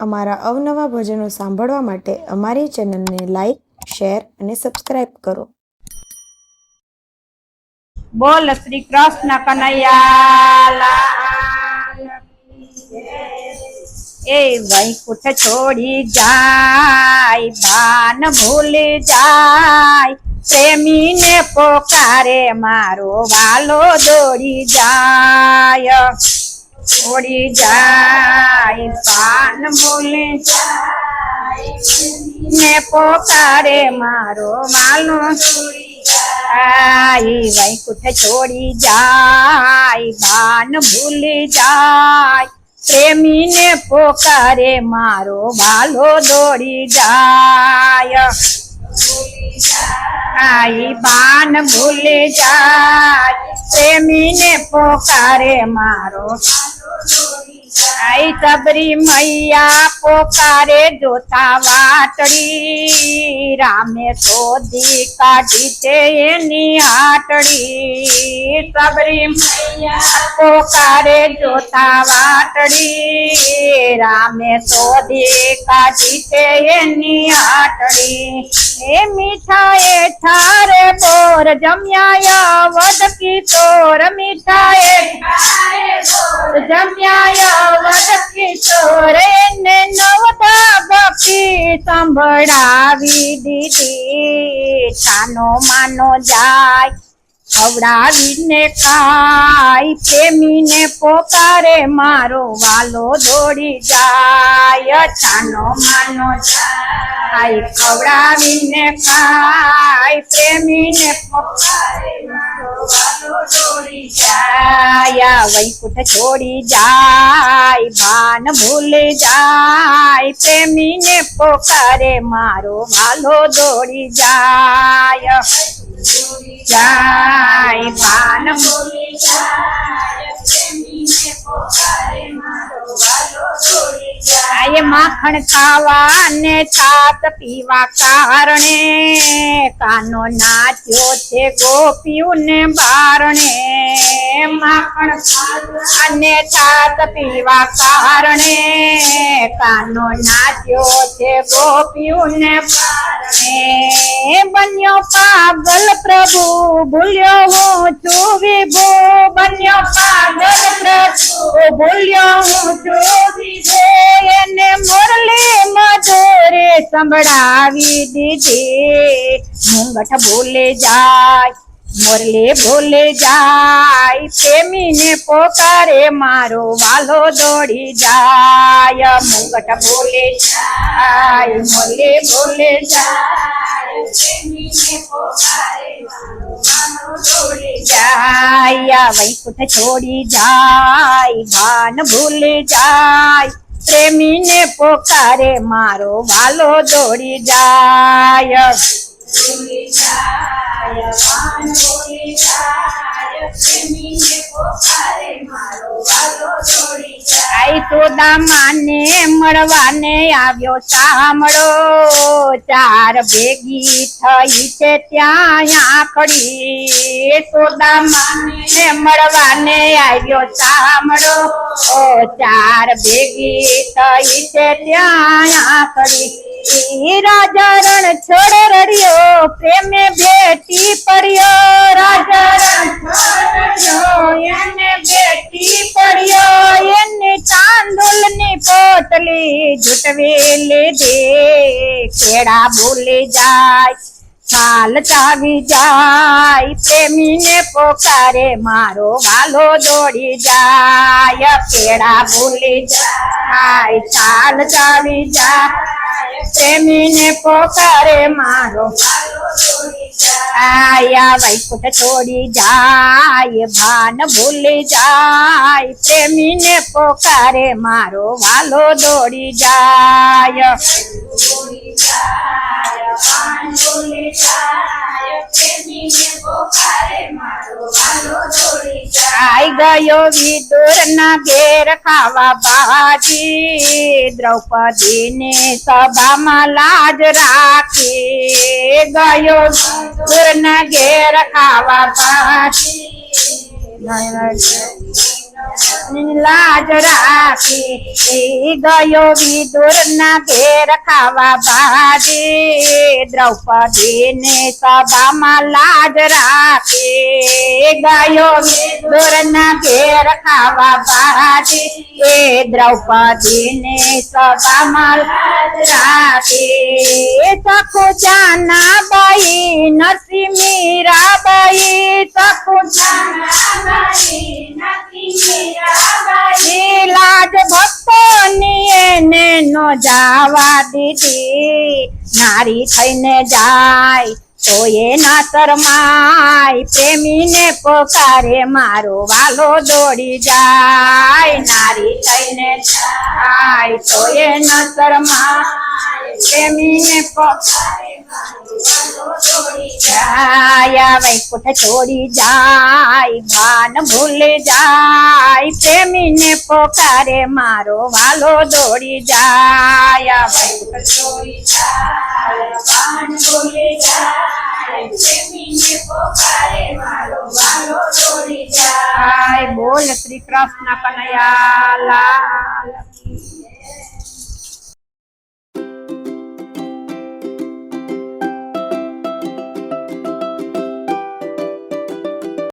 અમારા અવનવા ભજનો સાંભળવા માટે અમારી ચેનલને લાઈક, શેર અને સબસ્ક્રાઇબ કરો. બોલ શ્રી કૃષ્ણ કનૈયા લાલ એ વૈકુંઠ છોડી જાય, ભાન ભૂલી જાય, પ્રેમીને પોકારે મારો વાલો દોડી જાય, દોડી જાય, ભાન ભૂલી જાય, ને પોકારે મારો વાલો વૈકુંઠ છોડી જાય, ભાન ભૂલી જાય, પ્રેમીને પોકારે મારો વાલો દોડી જાય, ભાન ભૂલી જાય, પ્રેમીને પોકારે મારો સબરી મૈયા પોકારે જોતા વાટડી, રામે શોધી કાઢી તે એની હાટડી, સબરી મૈયા પોકારે જોતા વાટડી, રામે શોધી કાઢી તે એની હાટડી, એ મીઠા એ ઠારે બોર જમ્યા વડકી તોર, મીઠા એ ઠારે બોર જમ્યા કિશોરે ને નવધા ભક્તિ સંભળાવી દીધી, છાનો માનો જાય ખવડાવીને ખાય, પ્રેમીને પોકારે મારો વાલો દોડી જાય, છાનો માનો જાય ખવડાવીને ખાય, પ્રેમીને પોકારે મારો વાલો દોડી જાય, વૈકુંઠ છોડી જાય, ભાન ભૂલી જાય, પ્રેમીને પોકારે મારો વાલો દોડી જાય, જાય, ભાન ભૂલી જાય, પ્રેમીને પોકારે મારો વાલો દોડી જાય, માખણ ખાવા ને છાત પીવા કારણે, કાનો નાચ્યો છે ગોપીયું ને બારણે, માખણ ખાવા ને છાત પીવા કારણે, કાનો નાચ્યો છે ગોપીયું ને બારણે, બન્યો પાગલ પ્રભુ ભૂલ્યો હું છું વિભુ, બન્યો પાગલ પ્રભુ ભૂલ્યો હું છું વિભુ, એને મુરલી મધુરે સંભળાવી દીધી, મુંગઠ ભૂલે જાય મુરલી ભૂલે જાય, પ્રેમીને પોકારે મારો વાલો દોડી જાય, મુંગઠ ભૂલે જાય મુરલી ભૂલે જાય, પ્રેમીને પોકારે મારો વાલો દોડી જાય, વૈકુંઠ છોડી જાય, ભાન ભૂલી જાય, પ્રેમીને પોકારે મારો વાલો દોડી જાય, ભૂલી જાય, ભાન ભૂલી જાય, પ્રેમીને પોકારે મારો વાલો દોડી જાય, સુદામાને મળવાને આવ્યો સાંભળો, ચાર ભેગી થઈ છે ત્યાં આખડી, સુદામાને મળવાને આવ્યો સાંભળો, ચાર ભેગી થઈ છે ત્યાં આખડી, રાજા રણ છોડ રડ્યો પ્રેમે ભેટી પડ્યો, રાજા રણ છોડ એને ભેટી પડ્યો, એની ચાંદુલની પોટલી જુટવી લીધી, ખેડા ભૂલી જાય ચાલ ચાવી જાય, પ્રેમીને પોકારે મારો વાલો દોડી જાય, ખેડા ભૂલી જાય ચાલ ચાવી જાય, પ્રેમીને પોકારે મારો વાલો દોડી જાય, વૈકુંઠ છોડી જાય, ભાન ભૂલી જાય, પ્રેમીને પોકારે મારો વાલો દોડી જાય, ભાન ભૂલી જાય, પ્રેમીને પોકારે મારો વાલો દોડી જાય, ગયો વિદુર ના ઘેર ખાવા ભાજી, દ્રૌપદીને સભામાં લાજ રાખી, ગયો વિદુર ના ઘેર ખાવા ભાજી, લાજ રાખી એ ગયો વિદુરના ઘેર ખાવા ભાજી દ્રૌપદી ને સભામાં લાજ રાખી ગયો વિદુરના ઘેર ખાવા ભાજી એ દ્રૌપદી ને સભામાં લાજ રાખી સખુ જાના બાઈ નરસિંહ મીરાબાઈ સખુ જાના લાજ ભક્તોની એને નો જાવા દીધી નારી થઈને જાય તો એ ના શરમાય પ્રેમીને પોકારે મારો વાલો દોડી જાય નારી થઈને જાય તો એ ના શરમાય પ્રેમીને પોકારે જાય વૈકુંઠ છોડી જાય ભાન ભૂલી જાય પ્રેમીને પોકારે મારો વાલો દોડી જાય વૈકુંઠ છોડી જાય ભાન ભૂલી જાય પ્રેમીને પોકારે મારો વાલો દોડી જાય બોલ શ્રી કૃષ્ણ કનૈયા લાલ કી